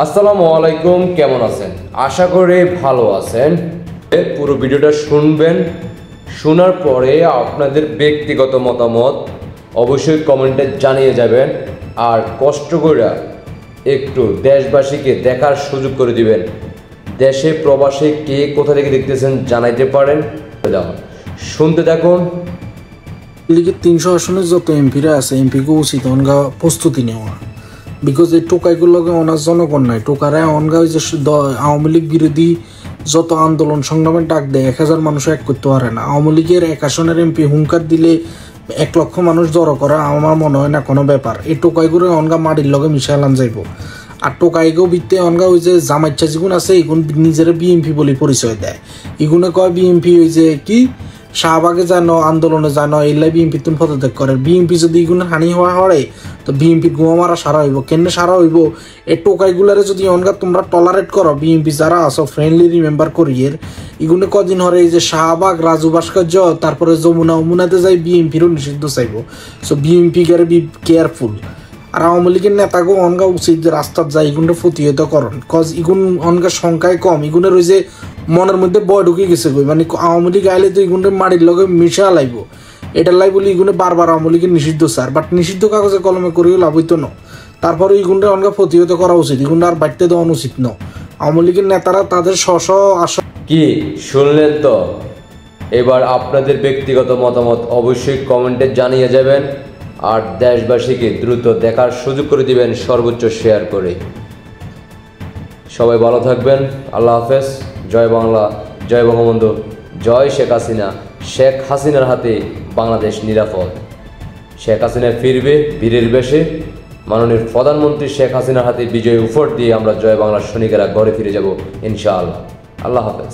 আসসালামু আলাইকুম, কেমন আছেন? আশা করি ভালো আছেন। পুরো ভিডিওটা শুনবেন, শোনার পরে আপনাদের ব্যক্তিগত মতামত অবশ্যই কমেন্টে জানিয়ে যাবেন। আর কষ্ট করে একটু দেশবাসীকে দেখার সুযোগ করে দিবেন। দেশে প্রবাসে কে কোথা থেকে দেখতেছেন জানাইতে পারেন। শুনতে থাকুন। লিগের 300 আসনের যত এমপিরা আছে, এমপিকে উচিত অনগা প্রস্তুতি নেওয়া। বিকজ এই টোকাইগুলোকে অনার জনগণ নাই, টোকারা অনগা ওই যে আওয়ামী লীগ বিরোধী যত আন্দোলন সংগ্রামের ডাক দেয় 1000 মানুষ এক করতে পারে না। আওয়ামী লীগের 1 আসনের এমপি হুঙ্কার দিলে 1 লক্ষ মানুষ জড়ো করা আমার মনে হয় না কোনো ব্যাপার। এই টোকাইগুলো অনগা মাটির লগে মিশালান যাইব। আর টোকাইকেও বিত্তে অনগা ওই যে জামাইচ্ছা যেগুন আছে এগুন নিজের বিএমপি বলে পরিচয় দেয়। এগুনে কয় বিএমপি ওই যে কি শাহবাগে জানো, আন্দোলনে জানো, এলাই বিএমপি তুমি পদত্যাগ করে। বিএমপি যদি এগুলো হানি হওয়া হয় তো বিএমপির গুয়া মারা সারা হইব। কেন সারা হইব? এই টোকাইগুলারে যদি অনগা তোমরা টলারেট করো, বিএমপি যারা আসো ফ্রেন্ডলি রিমেম্বার করিয়ের এগুলো কদিন হরে এই যে শাহবাগ, রাজু ভাস্কর্য, তারপরে যমুনা অমুনাতে যাই বিএমপিরও নিষিদ্ধ চাইব। সো বিএমপি গারে বি কেয়ারফুল। আর আওয়ামী লীগের নেতাকেও অনগা উচিত যে রাস্তার যায় এগুলো প্রতিহত করণ। কজ ইগুন অনগা সংখ্যায় কম, ইগুনের ওই যে মনের মধ্যে বয় ঢুকে গেছে গই, মানে আওয়ামী লীগ আইলে তো ইগুনের মাটির লগে মিশা লাইব। এটা লাই বলি ইগুনে বারবার আওয়ামী লীগের নিষিদ্ধ স্যার, বাট নিষিদ্ধ কাগজে কলমে করেও লাভ হইতো না। তারপরে ইগুনটা অনগা প্রতিহত করা উচিত, ইগুনটা আর বাড়তে দেওয়া উচিত ন। আওয়ামী লীগের নেতারা তাদের কি শুনলেন তো? এবার আপনাদের ব্যক্তিগত মতামত অবশ্যই কমেন্টে জানিয়ে যাবেন। আর দেশবাসীকে দ্রুত দেখার সুযোগ করে দিবেন, সর্বোচ্চ শেয়ার করে। সবাই ভালো থাকবেন। আল্লাহ হাফেজ। জয় বাংলা, জয় বঙ্গবন্ধু, জয় শেখ হাসিনা। শেখ হাসিনার হাতে বাংলাদেশ নিরাপদ। শেখ হাসিনা ফিরবে বীরের বেশে। মাননীয় প্রধানমন্ত্রী শেখ হাসিনার হাতে বিজয় উপহার দিয়ে আমরা জয় বাংলার সৈনিকেরা ঘরে ফিরে যাব ইনশাআল্লাহ। আল্লাহ হাফেজ।